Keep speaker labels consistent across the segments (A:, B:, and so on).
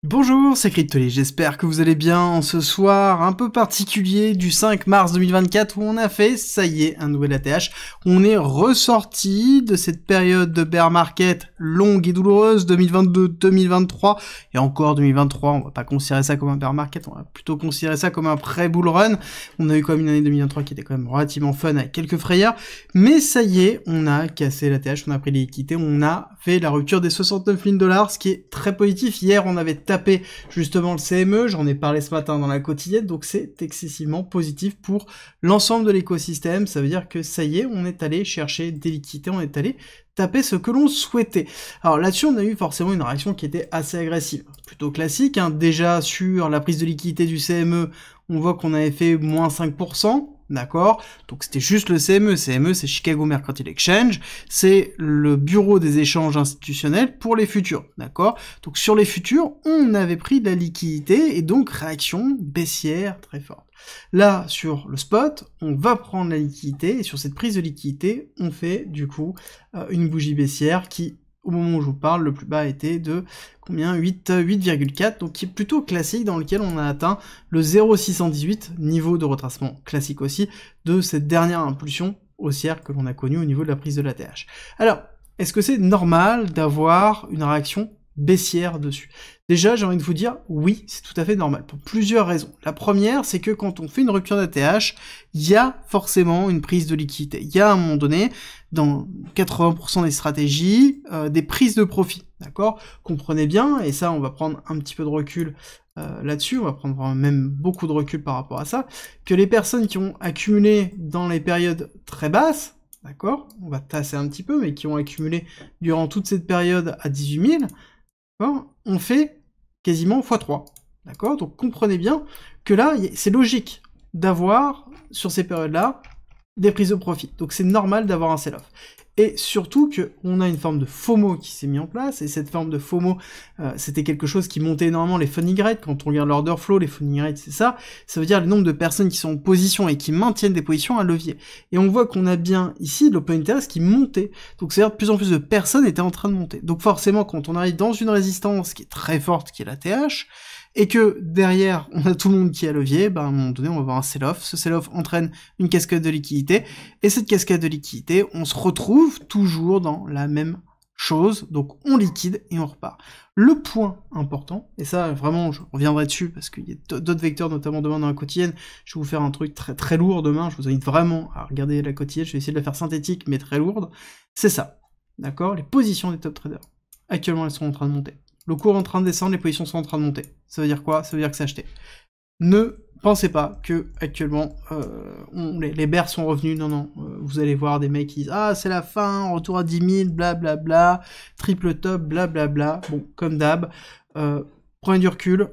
A: Bonjour, c'est Cryptoly, j'espère que vous allez bien en ce soir un peu particulier du 5 mars 2024 où on a fait, ça y est, un nouvel ATH. On est ressorti de cette période de bear market longue et douloureuse, 2022-2023, et encore 2023, on va pas considérer ça comme un bear market, on va plutôt considérer ça comme un pré-bull run. On a eu quand même une année 2023 qui était quand même relativement fun avec quelques frayeurs, mais ça y est, on a cassé l'ATH, on a pris les liquidités, on a fait la rupture des 69 000 $, ce qui est très positif. Hier, on avait tapé justement le CME, j'en ai parlé ce matin dans la quotidienne, donc c'est excessivement positif pour l'ensemble de l'écosystème. Ça veut dire que ça y est, on est allé chercher des liquidités, on est allé taper ce que l'on souhaitait. Alors là-dessus, on a eu forcément une réaction qui était assez agressive, plutôt classique, hein. Déjà sur la prise de liquidité du CME, on voit qu'on avait fait moins 5%, d'accord? Donc c'était juste le CME. CME, c'est Chicago Mercantile Exchange, c'est le bureau des échanges institutionnels pour les futurs, d'accord? Donc sur les futurs, on avait pris de la liquidité et donc réaction baissière très forte. Là, sur le spot, on va prendre la liquidité et sur cette prise de liquidité, on fait du coup une bougie baissière qui, au moment où je vous parle, le plus bas était de combien 8,4, donc qui est plutôt classique, dans lequel on a atteint le 0,618, niveau de retracement classique aussi, de cette dernière impulsion haussière que l'on a connue au niveau de la prise de l'ATH. Alors, est-ce que c'est normal d'avoir une réaction baissière dessus? Déjà, j'ai envie de vous dire, oui, c'est tout à fait normal, pour plusieurs raisons. La première, c'est que quand on fait une rupture d'ATH, il y a forcément une prise de liquidité. Il y a à un moment donné, dans 80% des stratégies, des prises de profit, d'accord? Comprenez bien, et ça, on va prendre un petit peu de recul là-dessus, on va prendre même beaucoup de recul par rapport à ça, que les personnes qui ont accumulé dans les périodes très basses, d'accord? On va tasser un petit peu, mais qui ont accumulé durant toute cette période à 18 000, on fait quasiment x3, d'accord? Donc comprenez bien que là, c'est logique d'avoir, sur ces périodes-là, des prises de profit. Donc c'est normal d'avoir un sell-off. Et surtout qu'on a une forme de FOMO qui s'est mis en place, et cette forme de FOMO, c'était quelque chose qui montait énormément les funding rates. Quand on regarde l'order flow, les funding rates, c'est ça. Ça veut dire le nombre de personnes qui sont en position et qui maintiennent des positions à levier. Et on voit qu'on a bien ici l'open interest qui montait. Donc c'est-à-dire de plus en plus de personnes étaient en train de monter. Donc forcément, quand on arrive dans une résistance qui est très forte, qui est la TH, et que derrière, on a tout le monde qui est à levier, à un moment donné, on va avoir un sell-off. Ce sell-off entraîne une cascade de liquidité, et cette cascade de liquidité, on se retrouve toujours dans la même chose, donc on liquide et on repart. Le point important, et ça vraiment je reviendrai dessus parce qu'il y a d'autres vecteurs, notamment demain dans la quotidienne, je vais vous faire un truc très très lourd demain, je vous invite vraiment à regarder la quotidienne, je vais essayer de la faire synthétique mais très lourde, c'est ça, d'accord? Les positions des top traders, actuellement elles sont en train de monter. Le cours est en train de descendre, les positions sont en train de monter. Ça veut dire quoi? Ça veut dire que c'est acheté. Ne pensez pas que actuellement les bears sont revenus. Non, vous allez voir des mecs qui disent « Ah, c'est la fin, retour à 10 000, blablabla, triple top, blablabla. » Bon, comme d'hab, prenez du recul,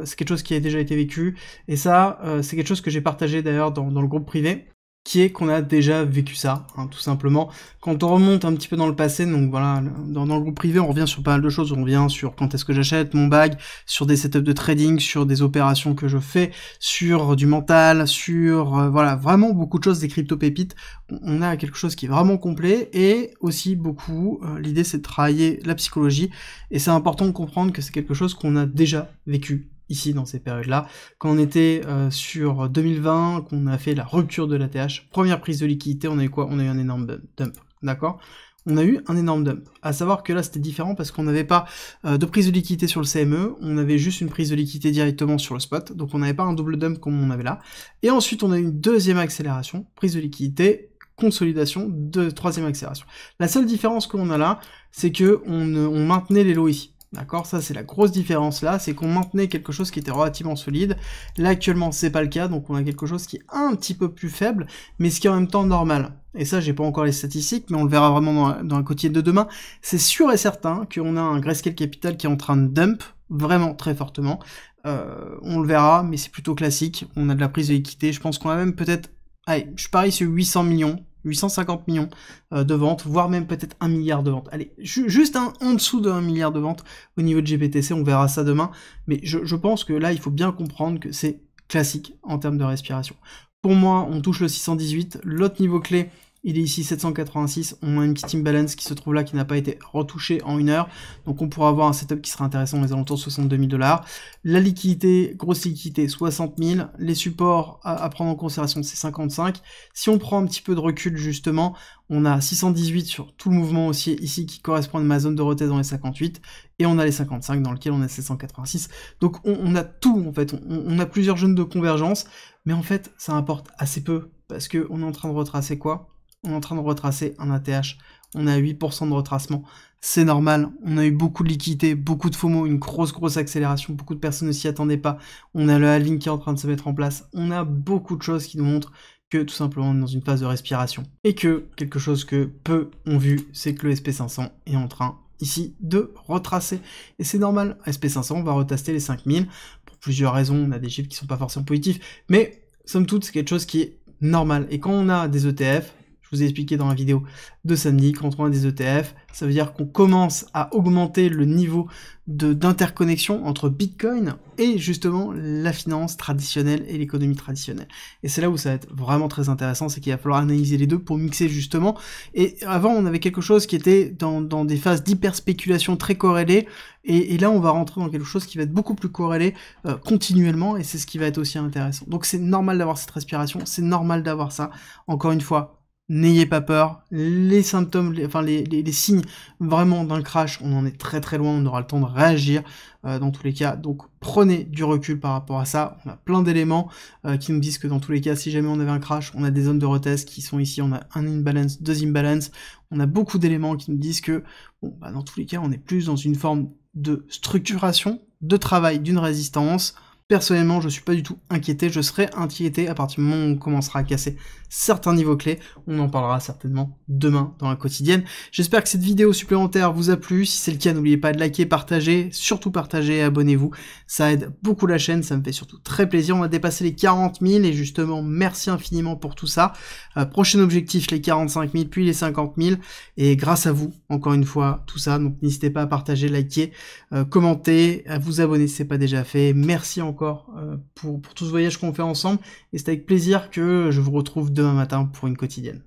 A: c'est quelque chose qui a déjà été vécu. Et ça, c'est quelque chose que j'ai partagé d'ailleurs dans le groupe privé, qui est qu'on a déjà vécu ça, hein, tout simplement. Quand on remonte un petit peu dans le passé, donc voilà, dans le groupe privé, on revient sur pas mal de choses, on revient sur quand est-ce que j'achète mon bag, sur des setups de trading, sur des opérations que je fais, sur du mental, sur, voilà, vraiment beaucoup de choses, des crypto-pépites. On a quelque chose qui est vraiment complet, et aussi beaucoup, l'idée c'est de travailler la psychologie, et c'est important de comprendre que c'est quelque chose qu'on a déjà vécu ici dans ces périodes-là, quand on était sur 2020, qu'on a fait la rupture de l'ATH, première prise de liquidité, on a eu quoi? On a eu un énorme dump, d'accord? On a eu un énorme dump, à savoir que là c'était différent parce qu'on n'avait pas de prise de liquidité sur le CME, on avait juste une prise de liquidité directement sur le spot, donc on n'avait pas un double dump comme on avait là, et ensuite on a eu une deuxième accélération, prise de liquidité, consolidation, troisième accélération. La seule différence que l'on a là, c'est que on maintenait les lots ici. D'accord, ça c'est la grosse différence là, c'est qu'on maintenait quelque chose qui était relativement solide. Là actuellement c'est pas le cas, donc on a quelque chose qui est un petit peu plus faible, mais ce qui est en même temps normal. Et ça j'ai pas encore les statistiques, mais on le verra vraiment dans la quotidienne de demain. C'est sûr et certain qu'on a un Grayscale Capital qui est en train de dump, vraiment très fortement. On le verra, mais c'est plutôt classique, on a de la prise de liquidité, je pense qu'on a même peut-être, allez, je parie sur 800 millions, 850 millions de ventes, voire même peut-être 1 milliard de ventes. Allez, juste en dessous de 1 milliard de ventes au niveau de GBTC, on verra ça demain, mais je pense que là, il faut bien comprendre que c'est classique en termes de respiration. Pour moi, on touche le 618, l'autre niveau clé, il est ici 786, on a une petite imbalance qui se trouve là, qui n'a pas été retouchée en 1 heure, donc on pourra avoir un setup qui sera intéressant dans les alentours de 62 000 $. La liquidité, grosse liquidité, 60 000, les supports à prendre en considération, c'est 55. Si on prend un petit peu de recul justement, on a 618 sur tout le mouvement haussier ici qui correspond à ma zone de retest dans les 58, et on a les 55 dans lequel on a 786. Donc on a tout en fait, on a plusieurs zones de convergence, mais en fait ça importe assez peu, parce que on est en train de retracer quoi? On est en train de retracer un ATH, on a 8% de retracement, c'est normal, on a eu beaucoup de liquidités, beaucoup de FOMO, une grosse accélération, beaucoup de personnes ne s'y attendaient pas, on a le halving qui est en train de se mettre en place, on a beaucoup de choses qui nous montrent que tout simplement on est dans une phase de respiration. Et que quelque chose que peu ont vu, c'est que le SP500 est en train ici de retracer. Et c'est normal, SP500 on va retester les 5000, pour plusieurs raisons, on a des chiffres qui sont pas forcément positifs, mais somme toute c'est quelque chose qui est normal. Et quand on a des ETF, je vous ai expliqué dans la vidéo de samedi, quand on a des ETF, ça veut dire qu'on commence à augmenter le niveau d'interconnexion entre Bitcoin et justement la finance traditionnelle et l'économie traditionnelle. Et c'est là où ça va être vraiment très intéressant, c'est qu'il va falloir analyser les deux pour mixer justement. Et avant, on avait quelque chose qui était dans des phases d'hyperspéculation très corrélées, et là, on va rentrer dans quelque chose qui va être beaucoup plus corrélé continuellement, et c'est ce qui va être aussi intéressant. Donc c'est normal d'avoir cette respiration, c'est normal d'avoir ça. Encore une fois, n'ayez pas peur, les symptômes, les signes vraiment d'un crash, on en est très loin, on aura le temps de réagir dans tous les cas, donc prenez du recul par rapport à ça. On a plein d'éléments qui nous disent que dans tous les cas, si jamais on avait un crash, on a des zones de retest qui sont ici, on a un imbalance, deux imbalances, on a beaucoup d'éléments qui nous disent que, bon, bah, dans tous les cas, on est plus dans une forme de structuration, de travail d'une résistance. Personnellement, je suis pas du tout inquiété, je serai inquiété à partir du moment où on commencera à casser certains niveaux clés. On en parlera certainement demain dans la quotidienne. J'espère que cette vidéo supplémentaire vous a plu. Si c'est le cas, n'oubliez pas de liker, partager, surtout partagez et abonnez-vous. Ça aide beaucoup la chaîne, ça me fait surtout très plaisir. On a dépassé les 40 000 et justement, merci infiniment pour tout ça. Prochain objectif, les 45 000, puis les 50 000. Et grâce à vous, encore une fois, tout ça. Donc n'hésitez pas à partager, liker, commenter, à vous abonner si c'est pas déjà fait. Merci encore pour tout ce voyage qu'on fait ensemble, et c'est avec plaisir que je vous retrouve demain matin pour une quotidienne.